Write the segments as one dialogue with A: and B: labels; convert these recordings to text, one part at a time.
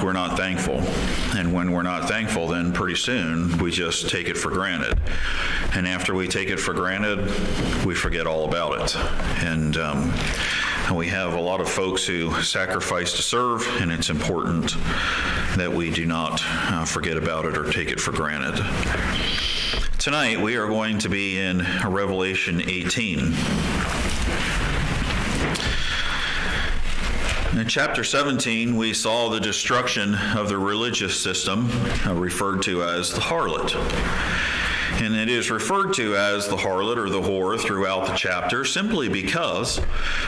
A: we're not thankful. And when we're not thankful, then pretty soon we just take it for granted. And after we take it for granted, we forget all about it. And we have a lot of folks who sacrifice to serve, and it's important that we do not forget about it or take it for granted. Tonight we are going to be in Revelation 18. In chapter 17, we saw the destruction of the religious system, referred to as the harlot. And it is referred to as the harlot or the whore throughout the chapter simply because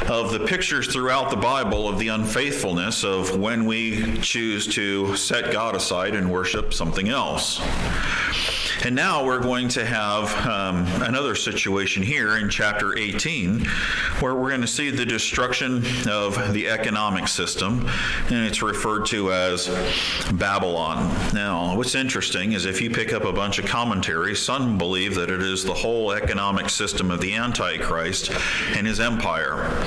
A: of the pictures throughout the Bible of the unfaithfulness of when we choose to set God aside and worship something else. And now we're going to have another situation here in chapter 18 where we're going to see the destruction of the economic system, and it's referred to as Babylon. Now, what's interesting is if you pick up a bunch of commentaries, some believe that it is the whole economic system of the Antichrist and his empire.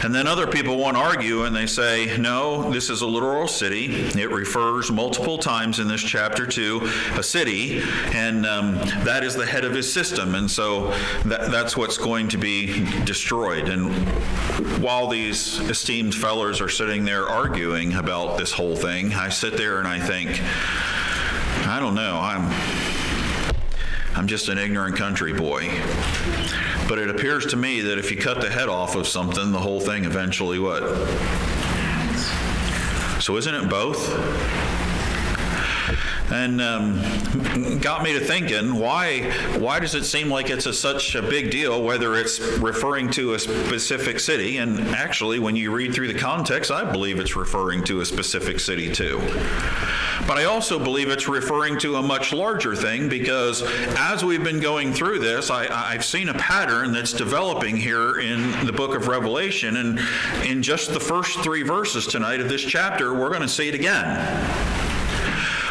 A: And then other people want to argue, and they say, no, this is a literal city. It refers multiple times in this chapter to a city, and that is the head of his system. And so that's what's going to be destroyed. And while these esteemed fellers are sitting there arguing about this whole thing, I sit there and I think, I don't know, I'm just an ignorant country boy. But it appears to me that if you cut the head off of something, the whole thing eventually what? So isn't it both? And got me to thinking, why does it seem like it's such a big deal whether it's referring to a specific city? And actually, when you read through the context, I believe it's referring to a specific city too. But I also believe it's referring to a much larger thing because as we've been going through this, I've seen a pattern that's developing here in the book of Revelation. And in just the first 3 verses tonight of this chapter, we're going to see it again,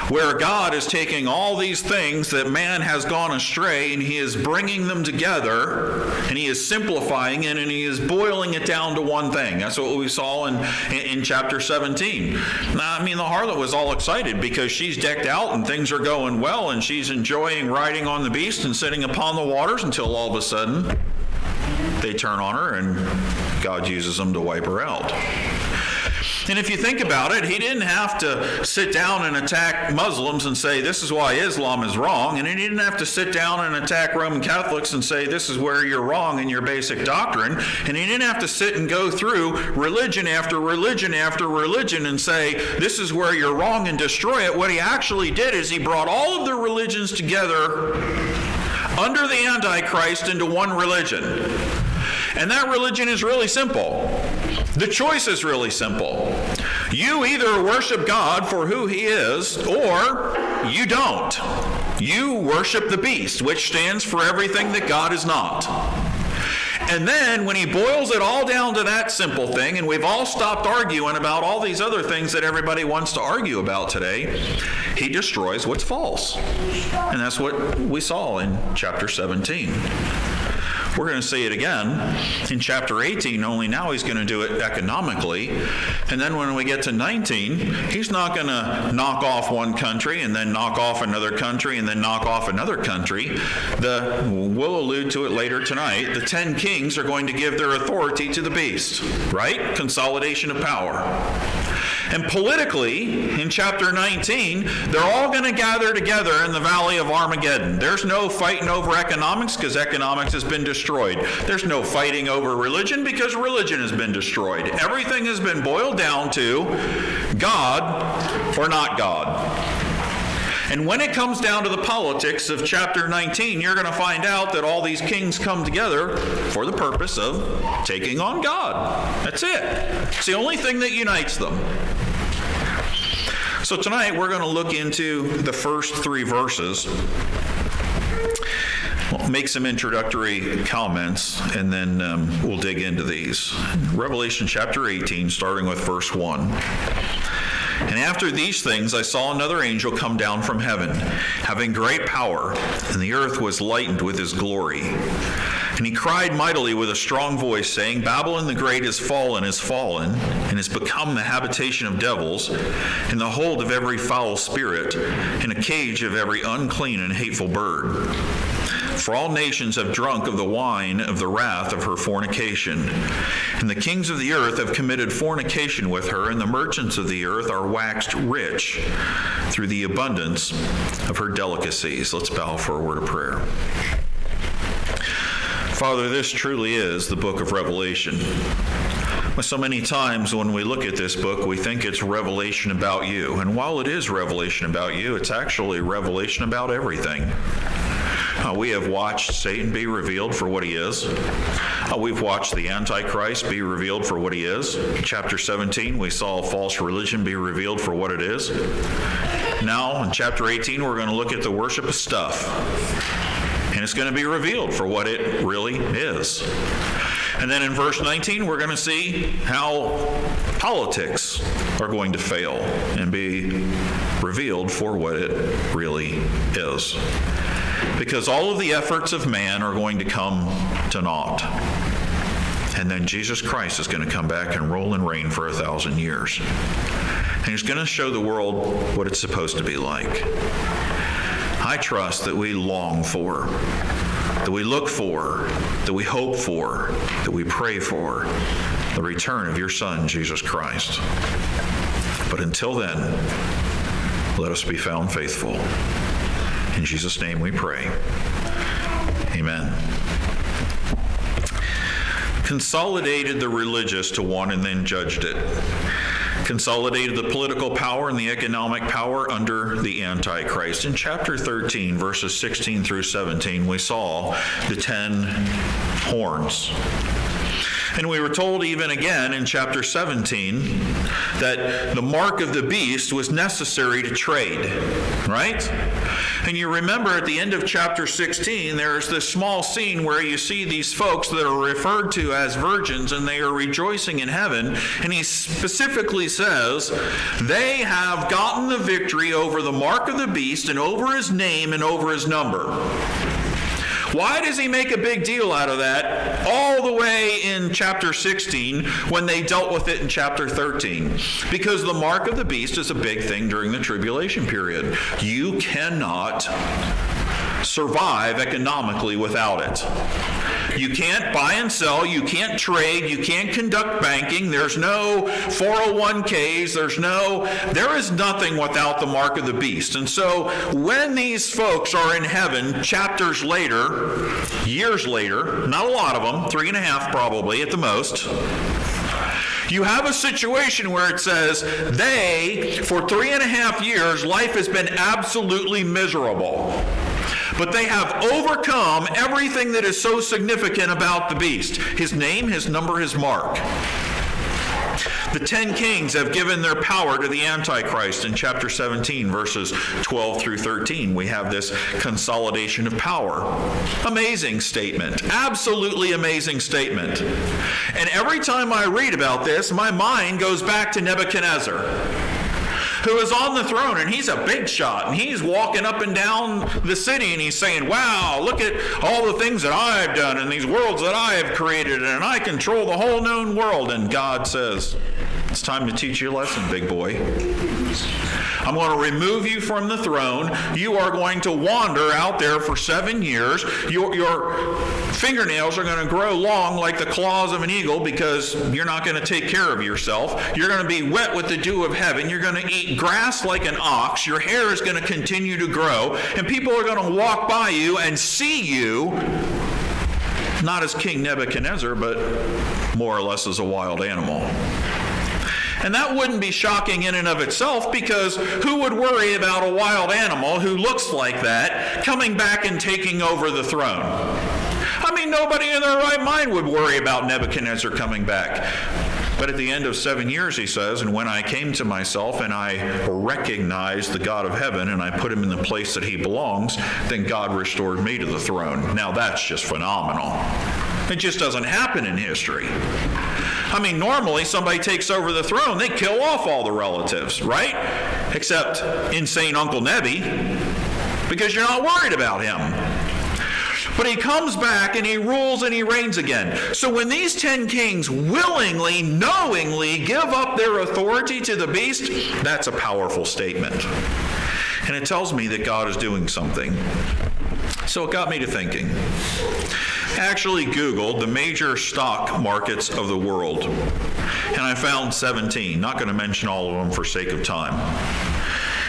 A: where God is taking all these things that man has gone astray and he is bringing them together and he is simplifying it and he is boiling it down to one thing. That's what we saw in chapter 17. Now, I mean, the harlot was all excited because she's decked out and things are going well and she's enjoying riding on the beast and sitting upon the waters until all of a sudden they turn on her and God uses them to wipe her out. And if you think about it, he didn't have to sit down and attack Muslims and say, this is why Islam is wrong. And he didn't have to sit down and attack Roman Catholics and say, this is where you're wrong in your basic doctrine. And he didn't have to sit and go through religion after religion after religion and say, this is where you're wrong and destroy it. What he actually did is he brought all of the religions together under the Antichrist into one religion. And that religion is really simple. The choice is really simple. You either worship God for who he is, or you don't. You worship the beast, which stands for everything that God is not. And then when he boils it all down to that simple thing, and we've all stopped arguing about all these other things that everybody wants to argue about today, he destroys what's false. And that's what we saw in chapter 17. We're going to see it again in chapter 18, only now he's going to do it economically. And then when we get to 19, he's not going to knock off one country and then knock off another country and then knock off another country. We'll allude to it later tonight. The 10 kings are going to give their authority to the beast, right? Consolidation of power. And politically, in chapter 19, they're all going to gather together in the valley of Armageddon. There's no fighting over economics because economics has been destroyed. There's no fighting over religion because religion has been destroyed. Everything has been boiled down to God or not God. And when it comes down to the politics of chapter 19, you're going to find out that all these kings come together for the purpose of taking on God. That's it. It's the only thing that unites them. So tonight we're going to look into the first 3 verses. We'll make some introductory comments, and then we'll dig into these. Revelation chapter 18, starting with verse 1. And after these things I saw another angel come down from heaven, having great power, and the earth was lightened with his glory. And he cried mightily with a strong voice, saying, Babylon the great is fallen, and has become the habitation of devils, and the hold of every foul spirit, and a cage of every unclean and hateful bird. For all nations have drunk of the wine of the wrath of her fornication. And the kings of the earth have committed fornication with her, and the merchants of the earth are waxed rich through the abundance of her delicacies. Let's bow for a word of prayer. Father, this truly is the book of Revelation. So many times when we look at this book, we think it's revelation about you. And while it is revelation about you, it's actually revelation about everything. We have watched Satan be revealed for what he is. We've watched the Antichrist be revealed for what he is. In chapter 17, we saw false religion be revealed for what it is. Now, in chapter 18, we're going to look at the worship of stuff. And it's going to be revealed for what it really is. And then in verse 19, we're going to see how politics are going to fail and be revealed for what it really is. Because all of the efforts of man are going to come to naught. And then Jesus Christ is going to come back and rule and reign for 1,000 years. And he's going to show the world what it's supposed to be like. I trust that we long for, that we look for, that we hope for, that we pray for the return of your Son, Jesus Christ. But until then, let us be found faithful. In Jesus' name we pray. Amen. Consolidated the religious to one and then judged it. Consolidated the political power and the economic power under the Antichrist. In chapter 13, verses 16 through 17, we saw the 10 horns. And we were told even again in chapter 17 that the mark of the beast was necessary to trade, right? And you remember at the end of chapter 16, there's this small scene where you see these folks that are referred to as virgins, and they are rejoicing in heaven. And he specifically says, they have gotten the victory over the mark of the beast and over his name and over his number. Why does he make a big deal out of that all the way in chapter 16 when they dealt with it in chapter 13? Because the mark of the beast is a big thing during the tribulation period. You cannot survive economically without it. You can't buy and sell, you can't trade, you can't conduct banking, there's no 401ks, there is nothing without the mark of the beast. And so when these folks are in heaven, chapters later, years later, not a lot of them, 3.5 probably at the most, you have a situation where it says for 3.5 years, life has been absolutely miserable. But they have overcome everything that is so significant about the beast. His name, his number, his mark. The 10 kings have given their power to the Antichrist. In chapter 17, verses 12 through 13, we have this consolidation of power. Amazing statement. Absolutely amazing statement. And every time I read about this, my mind goes back to Nebuchadnezzar, who is on the throne, and he's a big shot, and he's walking up and down the city, and he's saying, wow, look at all the things that I've done and these worlds that I have created, and I control the whole known world. And God says, it's time to teach you a lesson, big boy. I'm going to remove you from the throne. You are going to wander out there for 7 years. Your fingernails are going to grow long like the claws of an eagle because you're not going to take care of yourself. You're going to be wet with the dew of heaven. You're going to eat grass like an ox. Your hair is going to continue to grow. And people are going to walk by you and see you, not as King Nebuchadnezzar, but more or less as a wild animal. And that wouldn't be shocking in and of itself, because who would worry about a wild animal who looks like that coming back and taking over the throne? I mean, nobody in their right mind would worry about Nebuchadnezzar coming back. But at the end of 7 years, he says, and when I came to myself and I recognized the God of heaven and I put him in the place that he belongs, then God restored me to the throne. Now that's just phenomenal. It just doesn't happen in history. I mean, normally somebody takes over the throne, they kill off all the relatives, right? Except insane Uncle Nebby, because you're not worried about him. But he comes back and he rules and he reigns again. So when these 10 kings willingly, knowingly give up their authority to the beast, that's a powerful statement. And it tells me that God is doing something. So it got me to thinking. I actually Googled the major stock markets of the world, and I found 17. Not going to mention all of them for sake of time.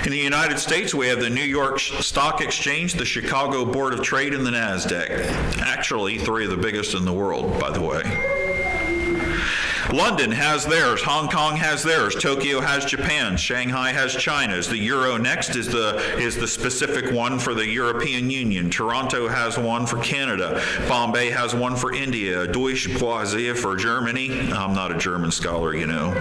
A: In the United States, we have the New York Stock Exchange, the Chicago Board of Trade, and the NASDAQ. Actually, 3 of the biggest in the world, by the way. London has theirs, Hong Kong has theirs, Tokyo has Japan's, Shanghai has China's. The Euro next is the specific one for the European Union. Toronto has one for Canada. Bombay has one for India. Deutsche Börse for Germany. I'm not a German scholar, you know.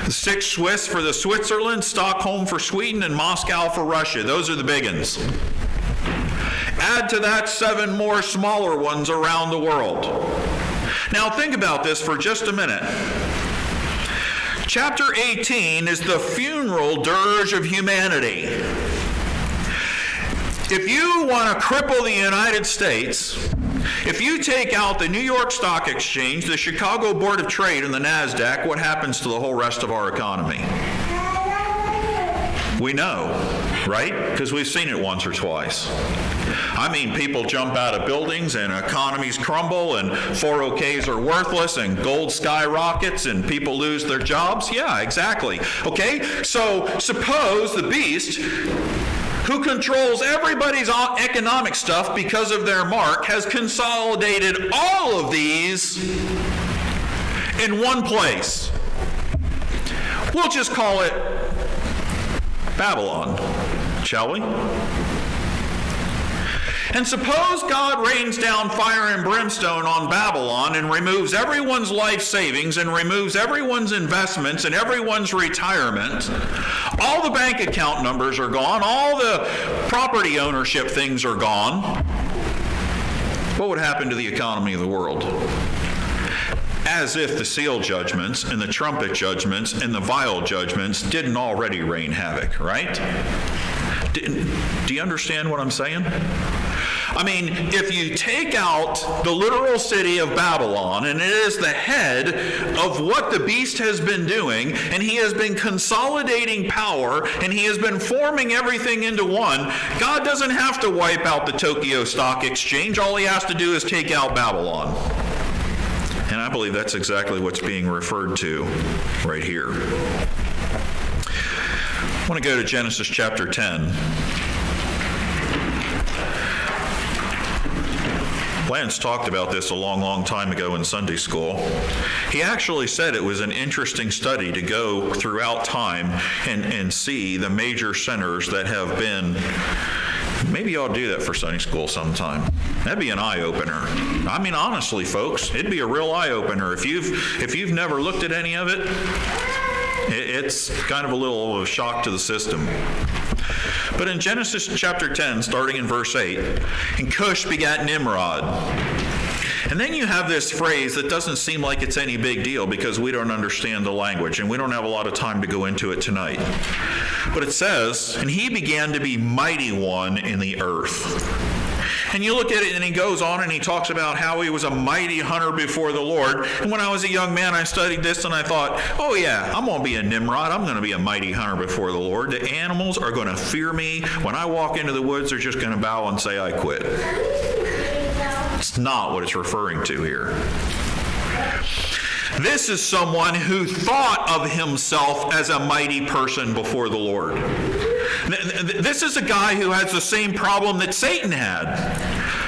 A: 6 Swiss for the Switzerland, Stockholm for Sweden, and Moscow for Russia. Those are the big ones. Add to that 7 more smaller ones around the world. Now think about this for just a minute. Chapter 18 is the funeral dirge of humanity. If you want to cripple the United States, if you take out the New York Stock Exchange, the Chicago Board of Trade, and the NASDAQ, what happens to the whole rest of our economy? We know, right? Because we've seen it once or twice. I mean, people jump out of buildings and economies crumble and 401ks are worthless and gold skyrockets and people lose their jobs. Yeah, exactly. Okay, so suppose the beast, who controls everybody's economic stuff because of their mark, has consolidated all of these in one place. We'll just call it Babylon, shall we? And suppose God rains down fire and brimstone on Babylon and removes everyone's life savings and removes everyone's investments and everyone's retirement. All the bank account numbers are gone. All the property ownership things are gone. What would happen to the economy of the world? As if the seal judgments and the trumpet judgments and the vial judgments didn't already rain havoc, right? Do you understand what I'm saying? I mean, if you take out the literal city of Babylon, and it is the head of what the beast has been doing, and he has been consolidating power, and he has been forming everything into one, God doesn't have to wipe out the Tokyo Stock Exchange. All he has to do is take out Babylon. And I believe that's exactly what's being referred to right here. I want to go to Genesis chapter 10. Lance talked about this a long, long time ago in Sunday school. He actually said it was an interesting study to go throughout time and see the major centers that have been. Maybe I'll do that for Sunday school sometime. That'd be an eye-opener. I mean, honestly, folks, it'd be a real eye-opener. If you've never looked at any of it, it's kind of a little shock to the system. But in Genesis chapter 10, starting in verse 8, and Cush begat Nimrod. And then you have this phrase that doesn't seem like it's any big deal because we don't understand the language, and we don't have a lot of time to go into it tonight. But it says, and he began to be mighty one in the earth. And you look at it and he goes on and he talks about how he was a mighty hunter before the Lord. And when I was a young man, I studied this and I thought, oh yeah, I'm going to be a Nimrod. I'm going to be a mighty hunter before the Lord. The animals are going to fear me. When I walk into the woods, they're just going to bow and say, I quit. It's not what it's referring to here. This is someone who thought of himself as a mighty person before the Lord. This is a guy who has the same problem that Satan had.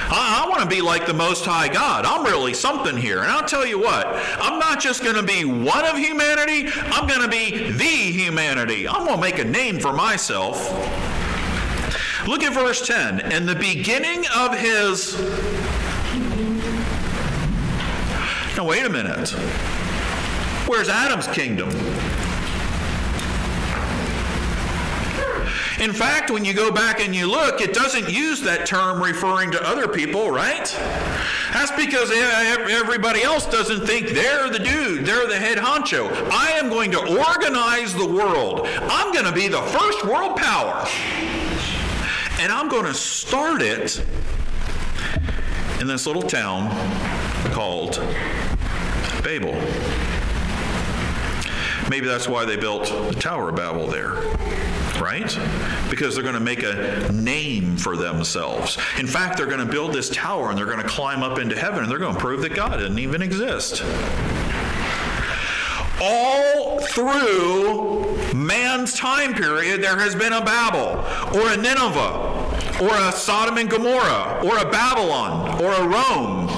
A: I want to be like the Most High God. I'm really something here. And I'll tell you what, I'm not just going to be one of humanity, I'm going to be the humanity. I'm going to make a name for myself. Look at verse 10. And the beginning of his... Now wait a minute. Where's Adam's kingdom? In fact, when you go back and you look, it doesn't use that term referring to other people, right? That's because everybody else doesn't think they're the dude, they're the head honcho. I am going to organize the world. I'm going to be the first world power. And I'm going to start it in this little town called Babel. Maybe that's why they built the Tower of Babel there, right? Because they're going to make a name for themselves. In fact, they're going to build this tower and they're going to climb up into heaven and they're going to prove that God didn't even exist. All through man's time period, there has been a Babel, or a Nineveh, or a Sodom and Gomorrah, or a Babylon, or a Rome.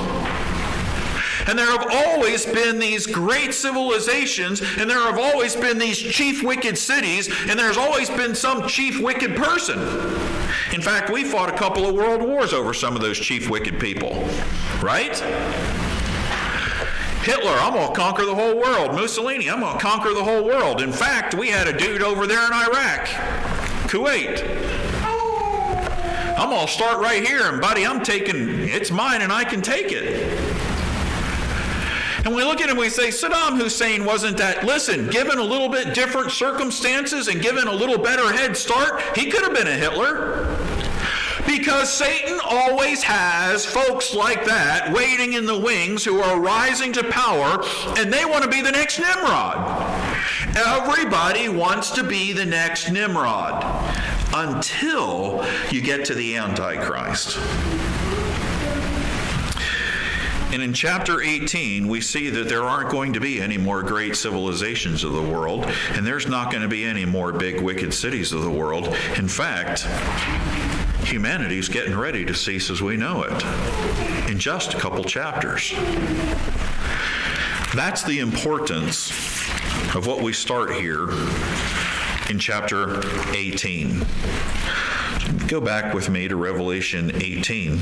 A: And there have always been these great civilizations, and there have always been these chief wicked cities, and there's always been some chief wicked person. In fact, we fought a couple of world wars over some of those chief wicked people, right? Hitler, I'm going to conquer the whole world. Mussolini, I'm going to conquer the whole world. In fact, we had a dude over there in Iraq, Kuwait. I'm going to start right here, and buddy, it's mine and I can take it. And we look at him and we say, Saddam Hussein wasn't that. Listen, given a little bit different circumstances and given a little better head start, he could have been a Hitler. Because Satan always has folks like that waiting in the wings who are rising to power, and they want to be the next Nimrod. Everybody wants to be the next Nimrod until you get to the Antichrist. And in chapter 18, we see that there aren't going to be any more great civilizations of the world, and there's not going to be any more big wicked cities of the world. In fact, humanity's getting ready to cease as we know it in just a couple chapters. That's the importance of what we start here in chapter 18. Go back with me to Revelation 18.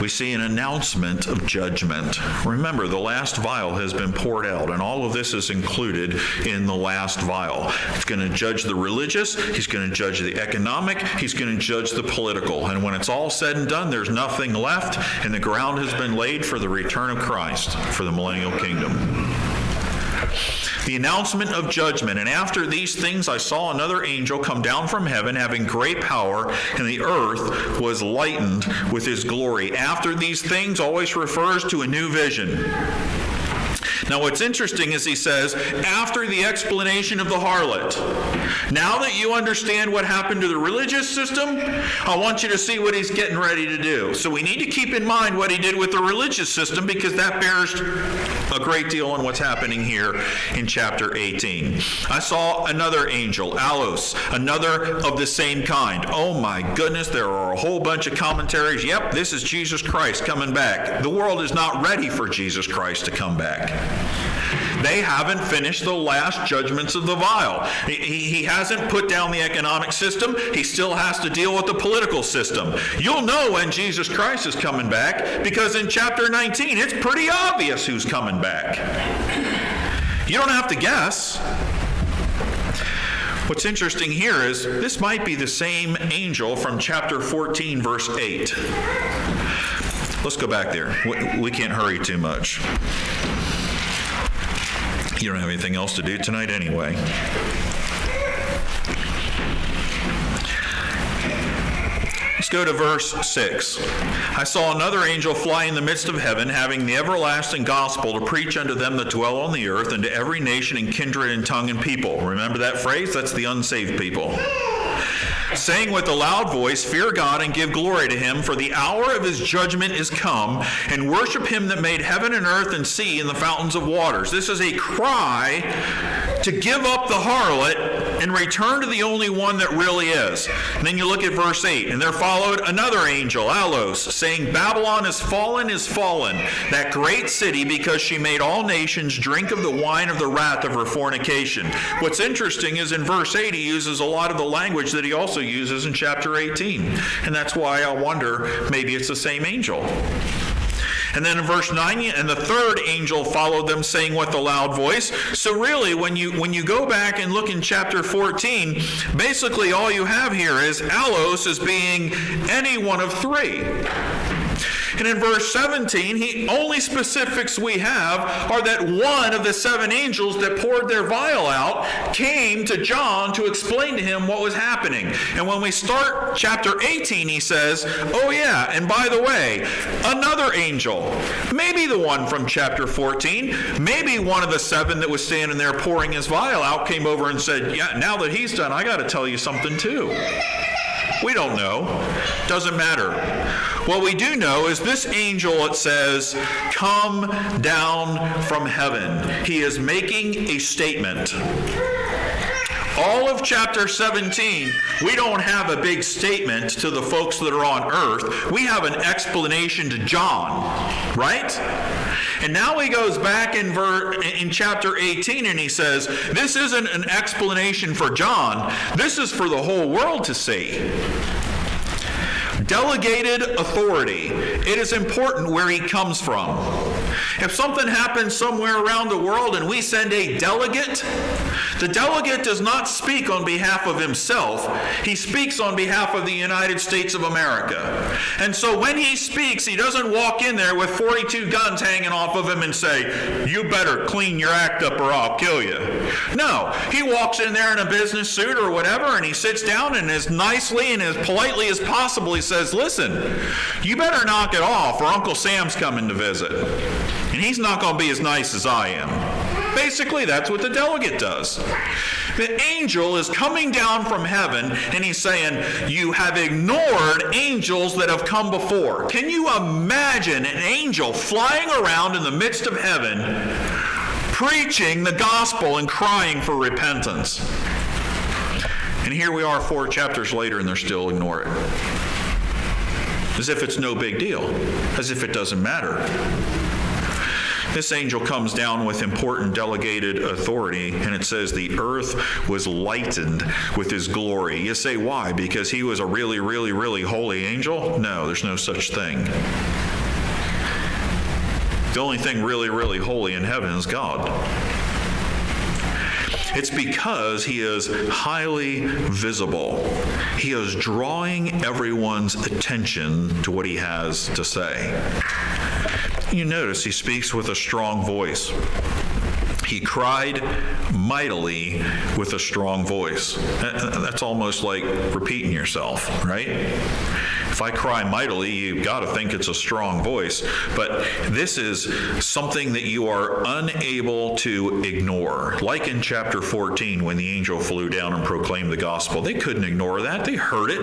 A: We see an announcement of judgment. Remember, the last vial has been poured out, and all of this is included in the last vial. He's going to judge the religious, he's going to judge the economic, he's going to judge the political. And when it's all said and done, there's nothing left, and the ground has been laid for the return of Christ, for the millennial kingdom. The announcement of judgment. And after these things I saw another angel come down from heaven, having great power, and the earth was lightened with his glory. After these things always refers to a new vision. Now what's interesting is he says, after the explanation of the harlot, now that you understand what happened to the religious system, I want you to see what he's getting ready to do. So we need to keep in mind what he did with the religious system, because that bears a great deal on what's happening here in chapter 18. I saw another angel, Alos, another of the same kind. Oh my goodness, there are a whole bunch of commentaries. Yep, this is Jesus Christ coming back. The world is not ready for Jesus Christ to come back. They haven't finished the last judgments of the vial. He hasn't put down the economic system. He still has to deal with the political system. You'll know when Jesus Christ is coming back, because in chapter 19, it's pretty obvious who's coming back. You don't have to guess. What's interesting here is this might be the same angel from chapter 14, verse 8. Let's go back there. We can't hurry too much. You don't have anything else to do tonight anyway. Let's go to verse 6. I saw another angel fly in the midst of heaven, having the everlasting gospel to preach unto them that dwell on the earth, and to every nation and kindred and tongue and people. Remember that phrase? That's the unsaved people. Saying with a loud voice, fear God and give glory to him, for the hour of his judgment is come, and worship him that made heaven and earth and sea and the fountains of waters. This is a cry to give up the harlot and return to the only one that really is. And then you look at verse 8, and there followed another angel, Alos, saying, Babylon is fallen, that great city, because she made all nations drink of the wine of the wrath of her fornication. What's interesting is in verse 8, he uses a lot of the language that he also uses in chapter 18. And that's why I wonder, maybe it's the same angel. And then in verse 9, and the third angel followed them, saying with a loud voice. So really, when you go back and look in chapter 14, basically all you have here is Alos as being any one of three. And in verse 17, the only specifics we have are that one of the 7 angels that poured their vial out came to John to explain to him what was happening. And when we start chapter 18, he says, oh yeah, and by the way, another angel, maybe the one from chapter 14, maybe one of the 7 that was standing there pouring his vial out came over and said, yeah, now that he's done, I got to tell you something too. We don't know. Doesn't matter. What we do know is this angel, it says, come down from heaven. He is making a statement. All of chapter 17, we don't have a big statement to the folks that are on earth. We have an explanation to John, right? And now he goes back in chapter 18 and he says, this isn't an explanation for John. This is for the whole world to see. Delegated authority. It is important where he comes from. If something happens somewhere around the world and we send a delegate, the delegate does not speak on behalf of himself. He speaks on behalf of the United States of America. And so when he speaks, he doesn't walk in there with 42 guns hanging off of him and say, you better clean your act up or I'll kill you. No, he walks in there in a business suit or whatever, and he sits down and as nicely and as politely as possible, he says, listen, you better knock it off or Uncle Sam's coming to visit. And he's not going to be as nice as I am. Basically, that's what the delegate does. The angel is coming down from heaven, and he's saying, you have ignored angels that have come before. Can you imagine an angel flying around in the midst of heaven, preaching the gospel and crying for repentance? And here we are 4 chapters later, and they're still ignoring it. As if it's no big deal. As if it doesn't matter. This angel comes down with important delegated authority, and it says the earth was lightened with his glory. You say, why? Because he was a really, really, really holy angel? No, there's no such thing. The only thing really, really holy in heaven is God. It's because he is highly visible. He is drawing everyone's attention to what he has to say. You notice he speaks with a strong voice. He cried mightily with a strong voice. That's almost like repeating yourself, right? If I cry mightily, you've got to think it's a strong voice. But this is something that you are unable to ignore. Like in chapter 14, when the angel flew down and proclaimed the gospel. They couldn't ignore that. They heard it.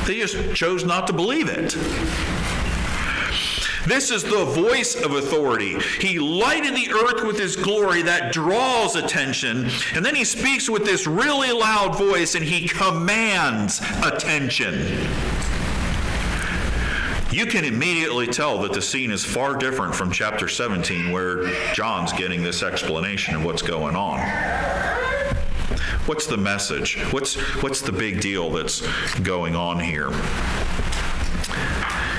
A: They just chose not to believe it. This is the voice of authority. He lighted the earth with his glory that draws attention. And then he speaks with this really loud voice and he commands attention. You can immediately tell that the scene is far different from chapter 17 where John's getting this explanation of what's going on. What's the message? What's the big deal that's going on here?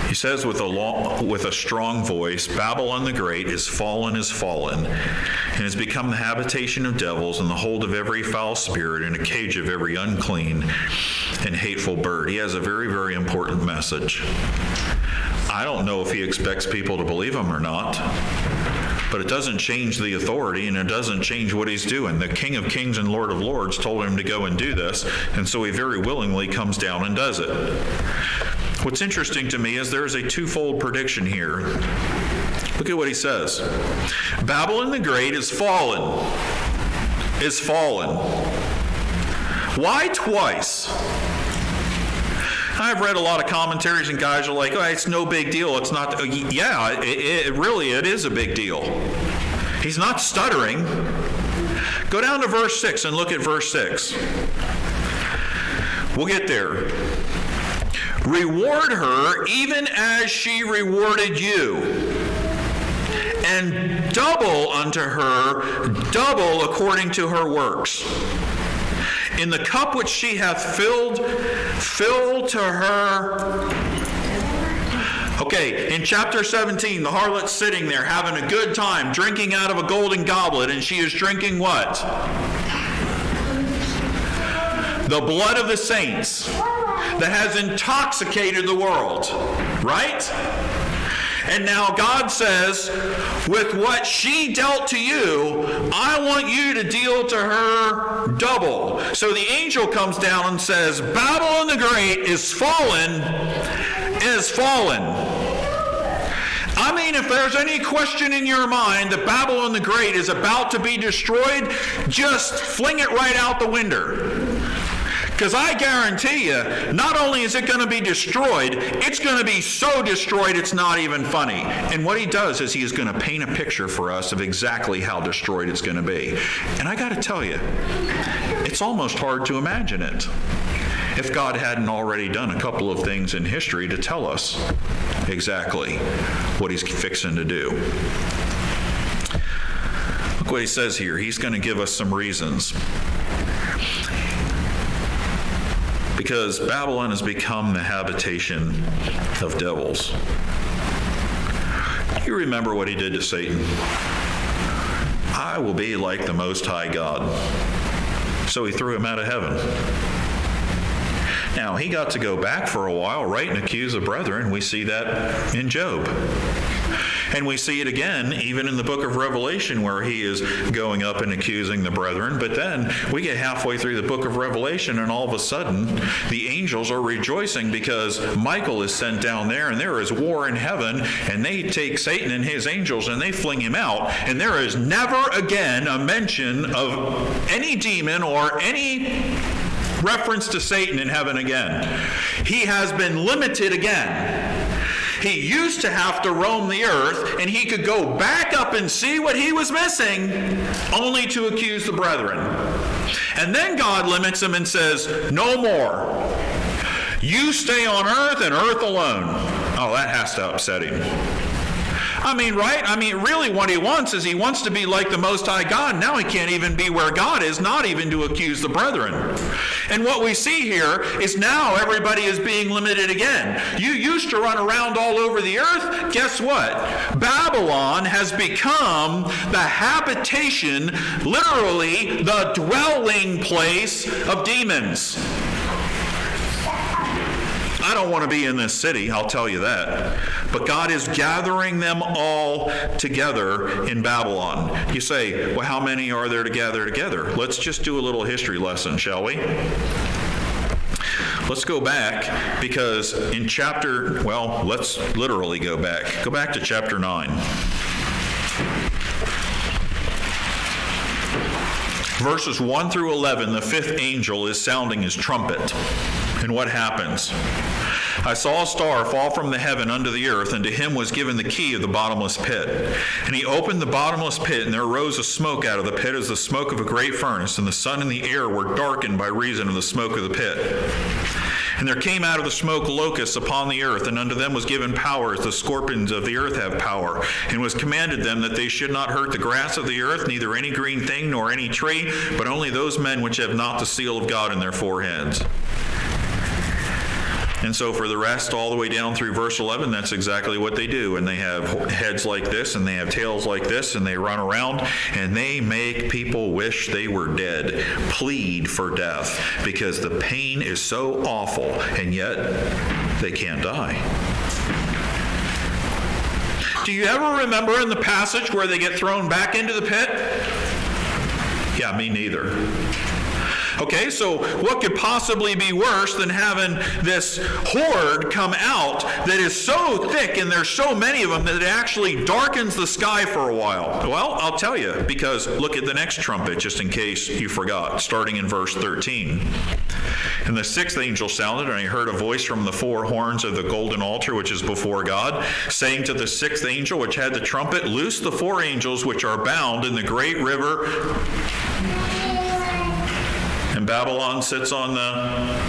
A: He says with a strong voice, Babylon the Great is fallen, and has become the habitation of devils and the hold of every foul spirit and a cage of every unclean and hateful bird. He has a very, very important message. I don't know if he expects people to believe him or not, but it doesn't change the authority and it doesn't change what he's doing. The King of Kings and Lord of Lords told him to go and do this, and so he very willingly comes down and does it. What's interesting to me is there is a twofold prediction here. Look at what he says. Babylon the Great is fallen. Is fallen. Why twice? I've read a lot of commentaries and guys are like, oh, it's no big deal. It's not. Yeah, it is a big deal. He's not stuttering. Go down to verse 6 and look at verse 6. We'll get there. Reward her even as she rewarded you, and double unto her, double according to her works. In the cup which she hath filled, fill to her. Okay, in chapter 17, the harlot's sitting there having a good time, drinking out of a golden goblet, and she is drinking what? The blood of the saints. that has intoxicated the world, right? And now God says, with what she dealt to you, I want you to deal to her double. So the angel comes down and says, Babylon the Great is fallen, is fallen. I mean, if there's any question in your mind that Babylon the Great is about to be destroyed, just fling it right out the window. Because I guarantee you, not only is it going to be destroyed, it's going to be so destroyed it's not even funny. And what he does is he is going to paint a picture for us of exactly how destroyed it's going to be. And I got to tell you, it's almost hard to imagine it if God hadn't already done a couple of things in history to tell us exactly what he's fixing to do. Look what he says here. He's going to give us some reasons. Because Babylon has become the habitation of devils. You remember what he did to Satan? I will be like the Most High God. So he threw him out of heaven. Now, he got to go back for a while, right, and accuse the brethren. We see that in Job. And we see it again, even in the book of Revelation, where he is going up and accusing the brethren. But then we get halfway through the book of Revelation, and all of a sudden, the angels are rejoicing because Michael is sent down there, and there is war in heaven, and they take Satan and his angels, and they fling him out. And there is never again a mention of any demon or any reference to Satan in heaven again. He has been limited again. He used to have to roam the earth, and he could go back up and see what he was missing, only to accuse the brethren. And then God limits him and says, no more. You stay on earth and earth alone. Oh, that has to upset him. I mean, right? I mean, really what he wants is he wants to be like the Most High God. Now he can't even be where God is, not even to accuse the brethren. And what we see here is now everybody is being limited again. You used to run around all over the earth. Guess what? Babylon has become the habitation, literally the dwelling place of demons. I don't want to be in this city, I'll tell you that. But God is gathering them all together in Babylon. You say, well, how many are there to gather together? Let's just do a little history lesson, shall we? Let's go back, because in let's literally go back. Go back to chapter 9. Verses 1 through 11, the fifth angel is sounding his trumpet. And what happens? I saw a star fall from the heaven unto the earth, and to him was given the key of the bottomless pit. And he opened the bottomless pit, and there arose a smoke out of the pit as the smoke of a great furnace, and the sun and the air were darkened by reason of the smoke of the pit. And there came out of the smoke locusts upon the earth, and unto them was given power as the scorpions of the earth have power. And was commanded them that they should not hurt the grass of the earth, neither any green thing nor any tree, but only those men which have not the seal of God in their foreheads. And so for the rest, all the way down through verse 11, that's exactly what they do. And they have heads like this, and they have tails like this, and they run around, and they make people wish they were dead, plead for death, because the pain is so awful, and yet they can't die. Do you ever remember in the passage where they get thrown back into the pit? Yeah, me neither. Okay, so what could possibly be worse than having this horde come out that is so thick and there's so many of them that it actually darkens the sky for a while? Well, I'll tell you, because look at the next trumpet, just in case you forgot, starting in verse 13. And the sixth angel sounded, and I heard a voice from the four horns of the golden altar which is before God, saying to the sixth angel which had the trumpet, loose the four angels which are bound in the great river. And Babylon sits on the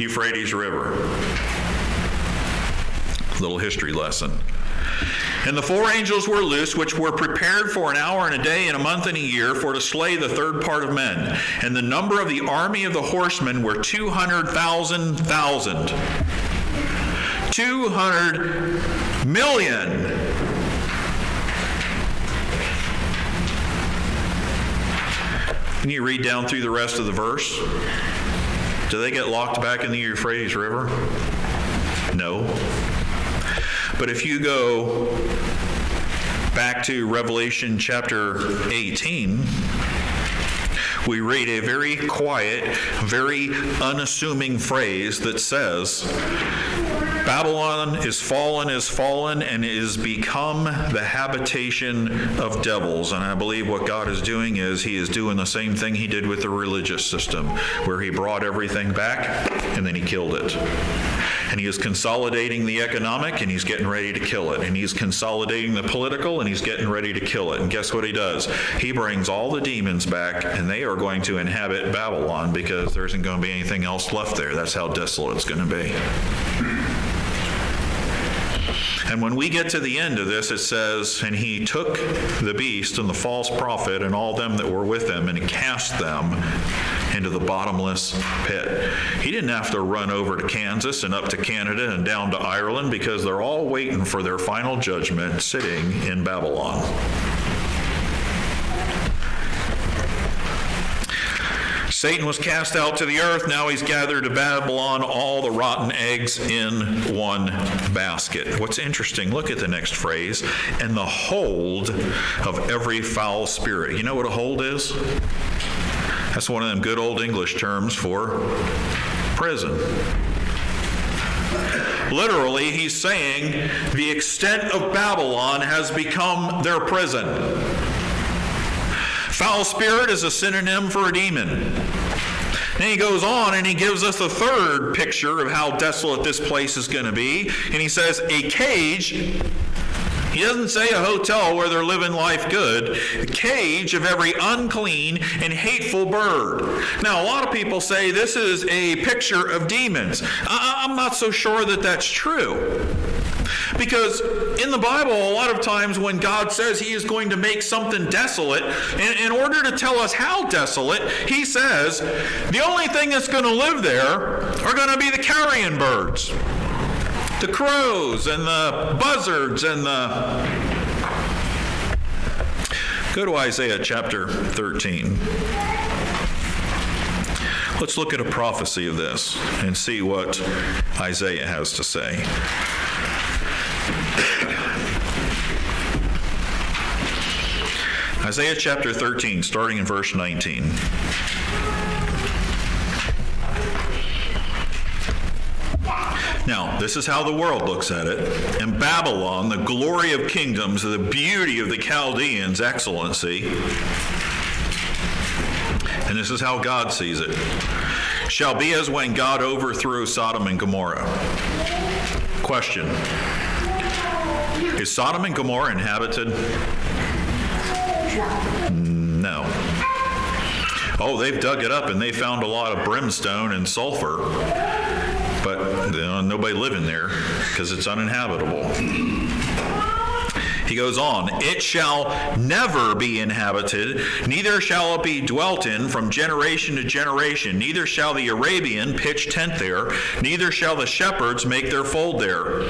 A: Euphrates River. Little history lesson. And the four angels were loosed, which were prepared for an hour and a day and a month and a year, for to slay the third part of men. And the number of the army of the horsemen were 200,000. 200 million. And you read down through the rest of the verse. Do they get locked back in the Euphrates River? No. But if you go back to Revelation chapter 18, we read a very quiet, very unassuming phrase that says, Babylon is fallen, and is become the habitation of devils. And I believe what God is doing is he is doing the same thing he did with the religious system, where he brought everything back and then he killed it. And he is consolidating the economic, and he's getting ready to kill it. And he's consolidating the political, and he's getting ready to kill it. And guess what he does? He brings all the demons back, and they are going to inhabit Babylon, because there isn't going to be anything else left there. That's how desolate it's going to be. And when we get to the end of this, it says, and he took the beast and the false prophet and all them that were with him, and he cast them into the bottomless pit. He didn't have to run over to Kansas and up to Canada and down to Ireland, because they're all waiting for their final judgment sitting in Babylon. Satan was cast out to the earth. Now he's gathered to Babylon all the rotten eggs in one basket. What's interesting, look at the next phrase, and the hold of every foul spirit. You know what a hold is? That's one of them good old English terms for prison. Literally, he's saying the extent of Babylon has become their prison. Foul spirit is a synonym for a demon. Then he goes on and he gives us a third picture of how desolate this place is going to be. And he says, a cage. He doesn't say a hotel where they're living life good. A cage of every unclean and hateful bird. Now, a lot of people say this is a picture of demons. I'm not so sure that that's true. Because in the Bible, a lot of times when God says he is going to make something desolate, in order to tell us how desolate, he says the only thing that's going to live there are going to be the carrion birds, the crows and the buzzards and the... Go to Isaiah chapter 13. Let's look at a prophecy of this and see what Isaiah has to say. Isaiah chapter 13, starting in verse 19. Now, this is how the world looks at it. In Babylon, the glory of kingdoms, the beauty of the Chaldeans' excellency, and this is how God sees it, shall be as when God overthrew Sodom and Gomorrah. Question: is Sodom and Gomorrah inhabited? No. Oh, they've dug it up and they found a lot of brimstone and sulfur, but nobody living there because it's uninhabitable. He goes on, it shall never be inhabited, neither shall it be dwelt in from generation to generation. Neither shall the Arabian pitch tent there, neither shall the shepherds make their fold there.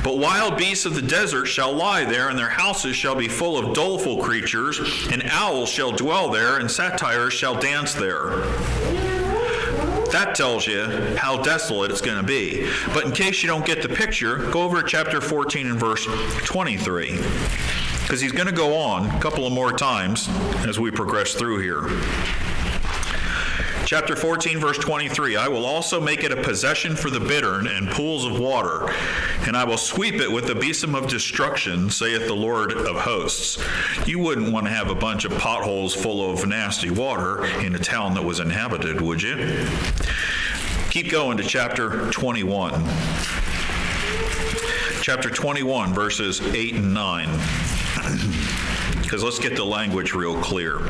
A: But wild beasts of the desert shall lie there, and their houses shall be full of doleful creatures, and owls shall dwell there, and satyrs shall dance there. That tells you how desolate it's going to be. But in case you don't get the picture, go over to chapter 14 and verse 23. Because he's going to go on a couple of more times as we progress through here. Chapter 14, verse 23, I will also make it a possession for the bittern and pools of water, and I will sweep it with the besom of destruction, saith the Lord of hosts. You wouldn't want to have a bunch of potholes full of nasty water in a town that was inhabited, would you? Keep going to chapter 21. Chapter 21, verses 8 and 9. Because let's get the language real clear.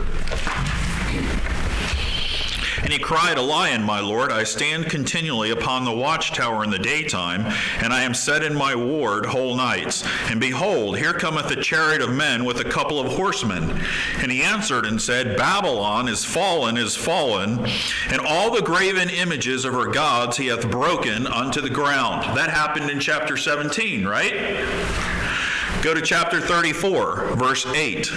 A: And he cried, a lion, my Lord, I stand continually upon the watchtower in the daytime, and I am set in my ward whole nights. And behold, here cometh a chariot of men with a couple of horsemen. And he answered and said, Babylon is fallen, and all the graven images of her gods he hath broken unto the ground. That happened in chapter 17, right? Go to chapter 34, verse 8.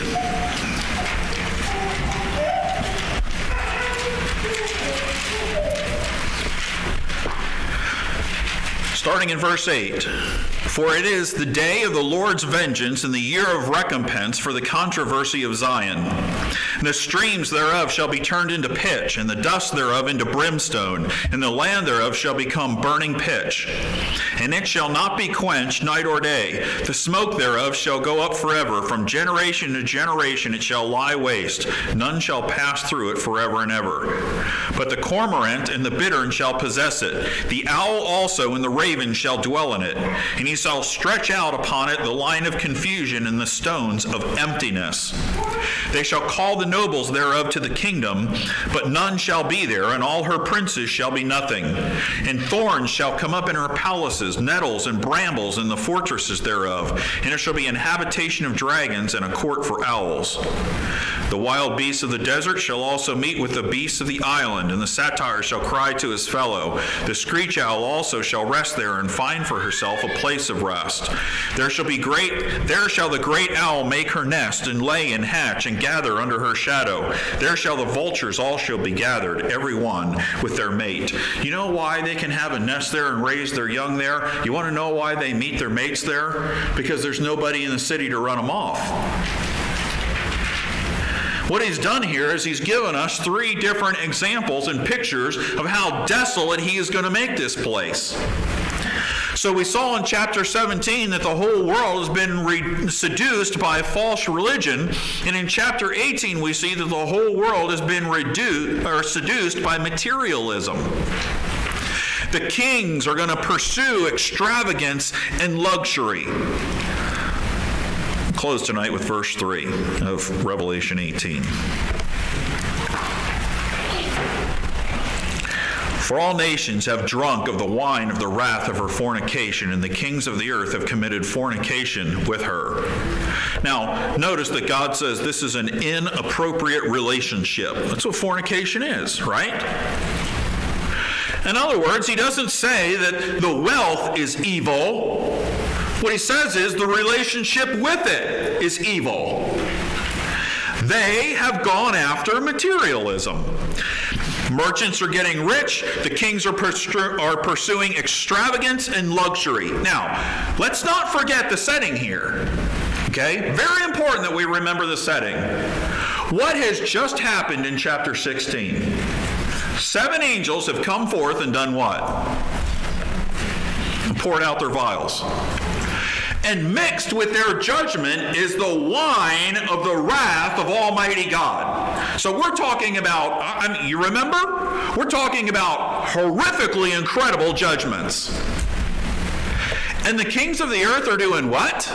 A: Starting in verse 8. For it is the day of the Lord's vengeance and the year of recompense for the controversy of Zion. And the streams thereof shall be turned into pitch, and the dust thereof into brimstone, and the land thereof shall become burning pitch. And it shall not be quenched night or day. The smoke thereof shall go up forever. From generation to generation it shall lie waste. None shall pass through it forever and ever. But the cormorant and the bittern shall possess it. The owl also and the raven shall dwell in it. And he shall stretch out upon it the line of confusion and the stones of emptiness. They shall call the nobles thereof to the kingdom, but none shall be there, and all her princes shall be nothing. And thorns shall come up in her palaces, nettles and brambles in the fortresses thereof. And there shall be an habitation of dragons and a court for owls. The wild beasts of the desert shall also meet with the beasts of the island, and the satyr shall cry to his fellow. The screech owl also shall rest there and find for herself a place of rest. There shall the great owl make her nest, and lay and hatch, and gather under her shadow. There shall the vultures all shall be gathered, every one with their mate. You know why they can have a nest there and raise their young there? You want to know why they meet their mates there? Because there's nobody in the city to run them off. What he's done here is he's given us three different examples and pictures of how desolate he is going to make this place. So we saw in chapter 17 that the whole world has been seduced by false religion. And in chapter 18 we see that the whole world has been seduced by materialism. The kings are going to pursue extravagance and luxury. Close tonight with verse 3 of Revelation 18. For all nations have drunk of the wine of the wrath of her fornication, and the kings of the earth have committed fornication with her. Now, notice that God says this is an inappropriate relationship. That's what fornication is, right? In other words, he doesn't say that the wealth is evil. What he says is the relationship with it is evil. They have gone after materialism. Merchants are getting rich. The kings are pursuing extravagance and luxury. Now, let's not forget the setting here. Okay? Very important that we remember the setting. What has just happened in chapter 16? 7 angels have come forth and done what? Poured out their vials. And mixed with their judgment is the wine of the wrath of Almighty God. So we're talking about, you remember? We're talking about horrifically incredible judgments. And the kings of the earth are doing what?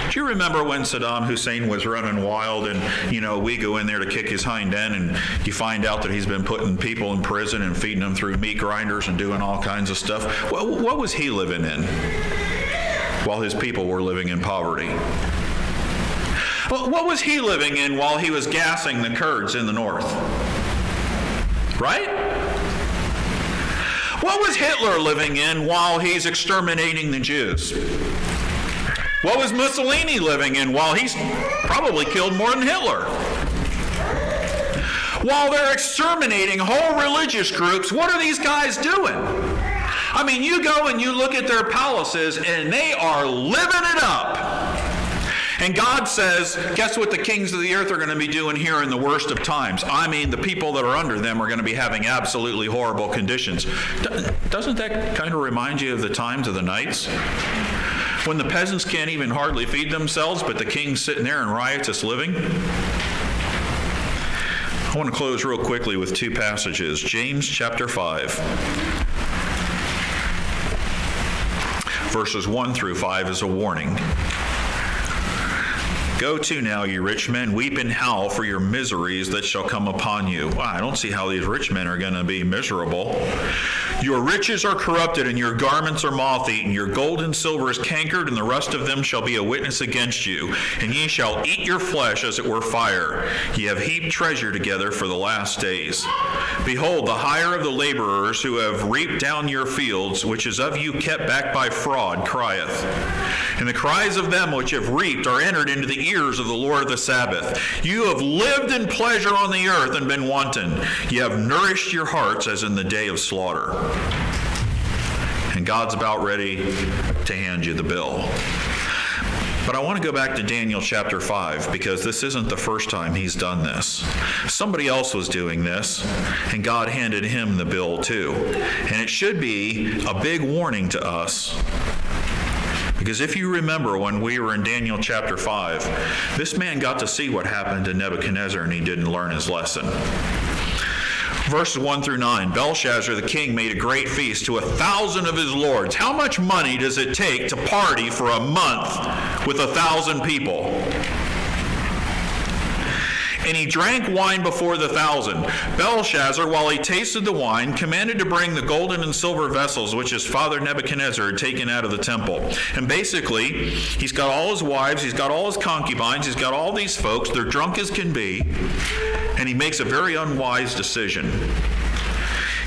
A: Do you remember when Saddam Hussein was running wild and, we go in there to kick his hind end and you find out that he's been putting people in prison and feeding them through meat grinders and doing all kinds of stuff? Well, what was he living in while his people were living in poverty? Well, what was he living in while he was gassing the Kurds in the north? Right? What was Hitler living in while he's exterminating the Jews? What was Mussolini living in while he's probably killed more than Hitler? While they're exterminating whole religious groups, what are these guys doing? I mean, you go and you look at their palaces and they are living it up. And God says, guess what the kings of the earth are going to be doing here in the worst of times? I mean, the people that are under them are going to be having absolutely horrible conditions. Doesn't that kind of remind you of the times of the Knights? When the peasants can't even hardly feed themselves, but the king's sitting there in riotous living? I want to close real quickly with 2 passages. James chapter 5. Verses 1 through 5 is a warning. Go to now, you rich men, weep and howl for your miseries that shall come upon you. Well, I don't see how these rich men are going to be miserable. Your riches are corrupted, and your garments are moth-eaten. Your gold and silver is cankered, and the rust of them shall be a witness against you. And ye shall eat your flesh as it were fire. Ye have heaped treasure together for the last days. Behold, the hire of the laborers who have reaped down your fields, which is of you kept back by fraud, crieth. and the cries of them which have reaped are entered into the ears of the Lord of the Sabbath. You have lived in pleasure on the earth and been wanton. You have nourished your hearts as in the day of slaughter. And God's about ready to hand you the bill. But I want to go back to Daniel chapter 5, because this isn't the first time he's done this. Somebody else was doing this, and God handed him the bill too. And it should be a big warning to us, because if you remember when we were in Daniel chapter 5, this man got to see what happened to Nebuchadnezzar, and he didn't learn his lesson. Verses 1 through 9, Belshazzar the king made a great feast to 1,000 of his lords. How much money does it take to party for a month with 1,000 people? And he drank wine before the 1,000. Belshazzar, while he tasted the wine, commanded to bring the golden and silver vessels which his father Nebuchadnezzar had taken out of the temple. And basically, he's got all his wives, he's got all his concubines, he's got all these folks, they're drunk as can be, and he makes a very unwise decision.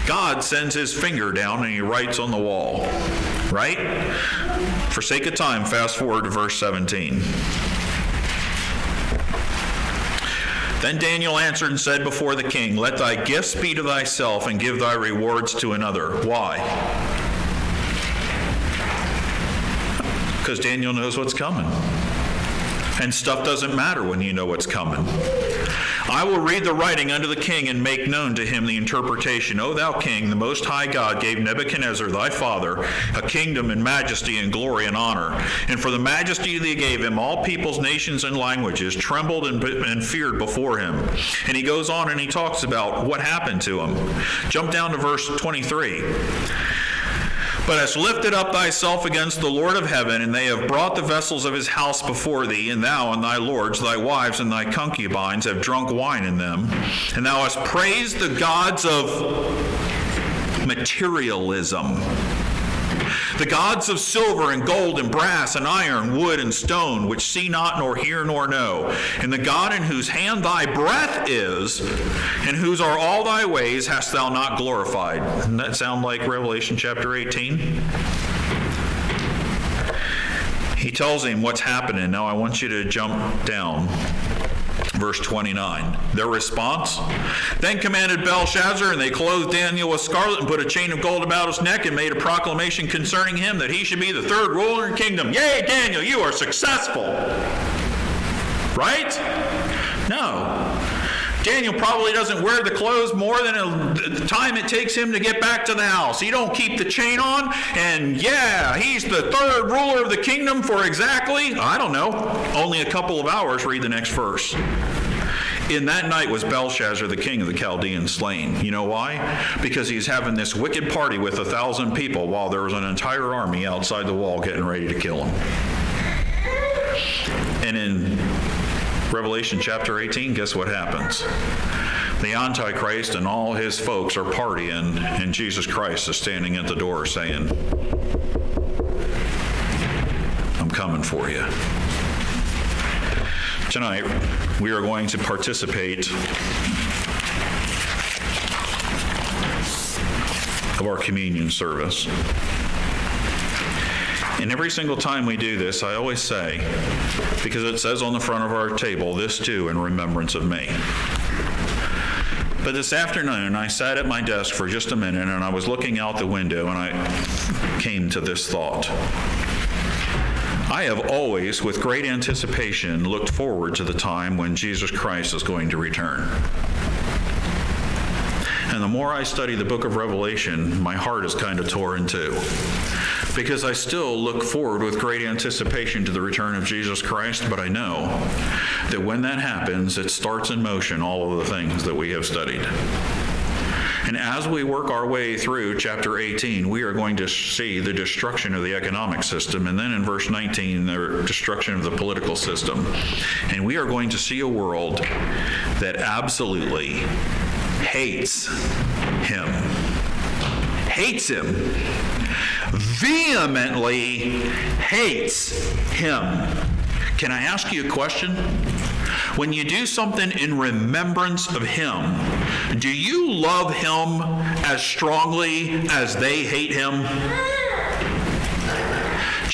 A: God sends his finger down and he writes on the wall, right? For sake of time, fast forward to verse 17. Then Daniel answered and said before the king, let thy gifts be to thyself and give thy rewards to another. Why? Because Daniel knows what's coming. And stuff doesn't matter when you know what's coming. I will read the writing unto the king and make known to him the interpretation. O thou king, the Most High God gave Nebuchadnezzar thy father a kingdom and majesty and glory and honor. And for the majesty that he gave him, all peoples, nations, and languages trembled and feared before him. And he goes on and he talks about what happened to him. Jump down to verse 23. But hast lifted up thyself against the Lord of heaven, and they have brought the vessels of his house before thee, and thou and thy lords, thy wives, and thy concubines have drunk wine in them. And thou hast praised the gods of materialism, the gods of silver and gold and brass and iron, wood and stone, which see not nor hear nor know. And the God in whose hand thy breath is, and whose are all thy ways, hast thou not glorified. Doesn't that sound like Revelation chapter 18? He tells him what's happening. Now I want you to jump down. Verse 29, their response, then commanded Belshazzar, and they clothed Daniel with scarlet and put a chain of gold about his neck and made a proclamation concerning him that he should be the third ruler in the kingdom. Yea, Daniel, you are successful. Right? No. Daniel probably doesn't wear the clothes more than the time it takes him to get back to the house. He don't keep the chain on, and yeah, he's the third ruler of the kingdom for exactly, I don't know, only a couple of hours. Read the next verse. In that night was Belshazzar, the king of the Chaldeans, slain. You know why? Because he's having this wicked party with 1,000 people while there was an entire army outside the wall getting ready to kill him. And in Revelation chapter 18, guess what happens? The Antichrist and all his folks are partying, and Jesus Christ is standing at the door saying, I'm coming for you. Tonight, we are going to participate of our communion service. And every single time we do this, I always say, because it says on the front of our table, this too in remembrance of me. But this afternoon, I sat at my desk for just a minute, and I was looking out the window, and I came to this thought. I have always, with great anticipation, looked forward to the time when Jesus Christ is going to return. And the more I study the book of Revelation, my heart is kind of torn in two. Because I still look forward with great anticipation to the return of Jesus Christ, but I know that when that happens, it starts in motion all of the things that we have studied. And as we work our way through chapter 18, we are going to see the destruction of the economic system, and then in verse 19, the destruction of the political system. And we are going to see a world that absolutely hates him. Hates him. Vehemently hates him. Can I ask you a question? When you do something in remembrance of him, do you love him as strongly as they hate him?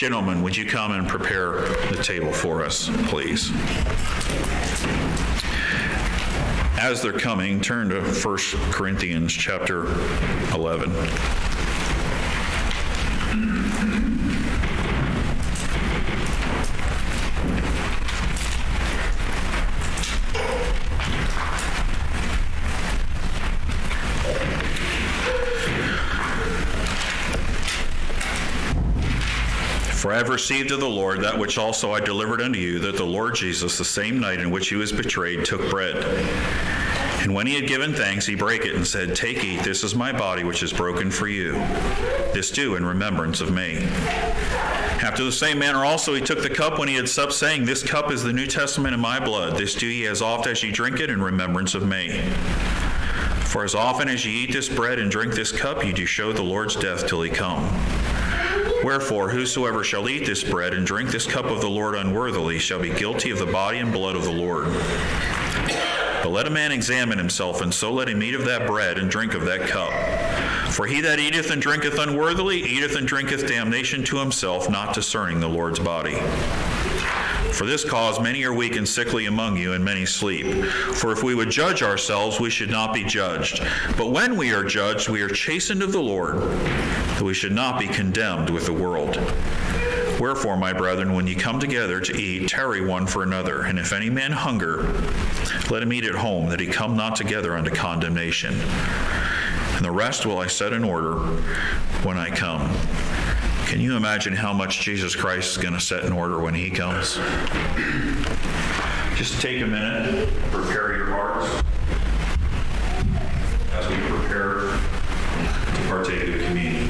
A: Gentlemen, would you come and prepare the table for us, please? As they're coming, turn to 1 Corinthians chapter 11. For I have received of the Lord that which also I delivered unto you, that the Lord Jesus, the same night in which he was betrayed, took bread. And when he had given thanks, he brake it and said, Take, eat, this is my body which is broken for you. This do in remembrance of me. After the same manner also he took the cup when he had supped, saying, This cup is the New Testament in my blood. This do ye as oft as ye drink it in remembrance of me. For as often as ye eat this bread and drink this cup, ye do show the Lord's death till he come. Wherefore, whosoever shall eat this bread and drink this cup of the Lord unworthily shall be guilty of the body and blood of the Lord. But let a man examine himself, and so let him eat of that bread and drink of that cup. For he that eateth and drinketh unworthily eateth and drinketh damnation to himself, not discerning the Lord's body. For this cause many are weak and sickly among you, and many sleep. For if we would judge ourselves, we should not be judged. But when we are judged, we are chastened of the Lord, that we should not be condemned with the world. Wherefore, my brethren, when ye come together to eat, tarry one for another. And if any man hunger, let him eat at home, that he come not together unto condemnation. And the rest will I set in order when I come. Can you imagine how much Jesus Christ is going to set in order when he comes? Just take a minute, prepare your hearts as we prepare to partake of communion.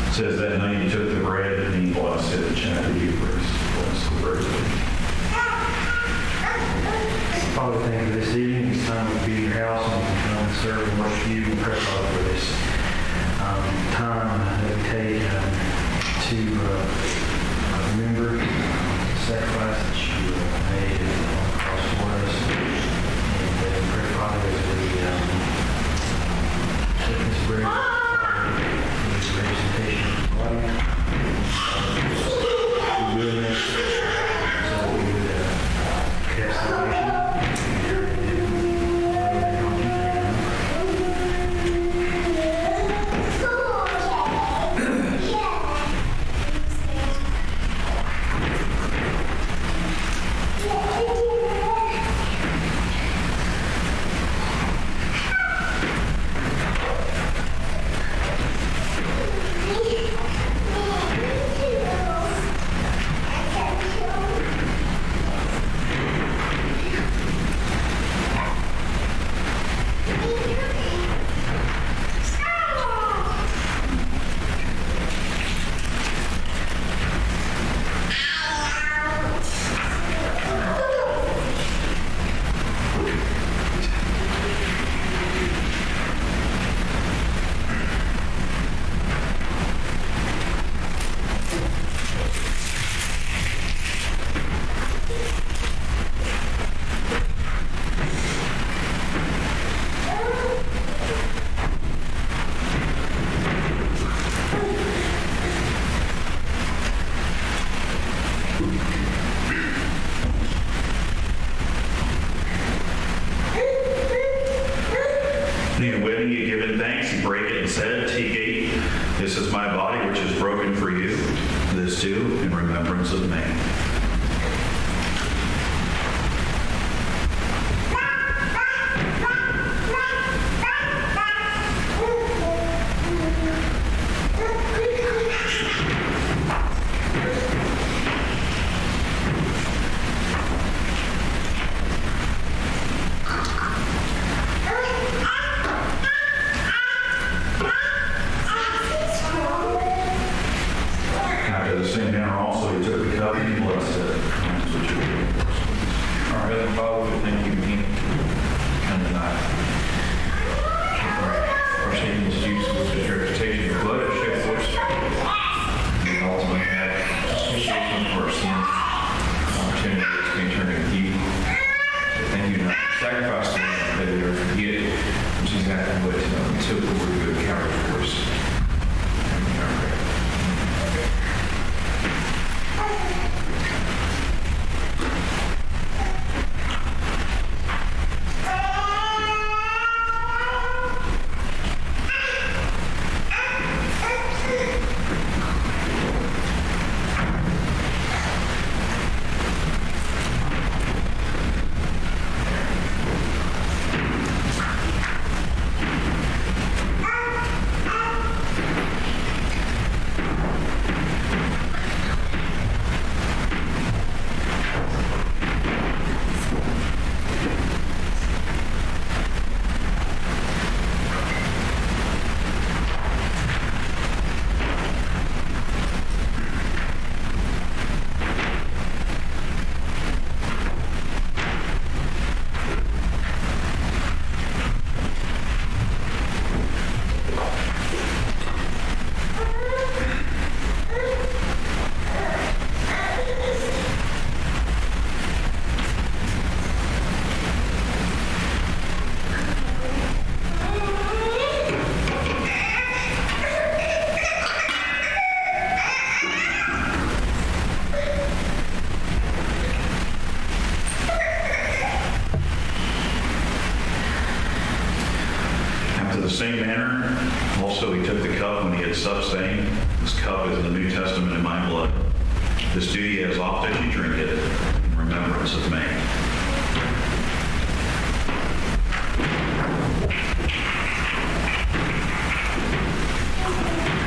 A: It says that night he took the bread and he blessed it and shattered the Eucharist. Bless the bread.
B: Father, thank you for this evening. It's time to be in your house and we can come and serve and worship you. We pray, Father, for this time that we take to remember the sacrifice that you made on the cross for us. And we pray, Father, as we take this bread, representation of the body, willingness, so that we would cast salvation.
A: And when he had given thanks, he brake it and said, Take, eat, this is my body which is broken for you. This do in remembrance of me.
C: still forward to go to Calvary for us.
A: After the same manner, also he took the cup when he had supped, saying, "This cup is the New Testament in my blood. This do ye as oft as ye drink it in remembrance of me."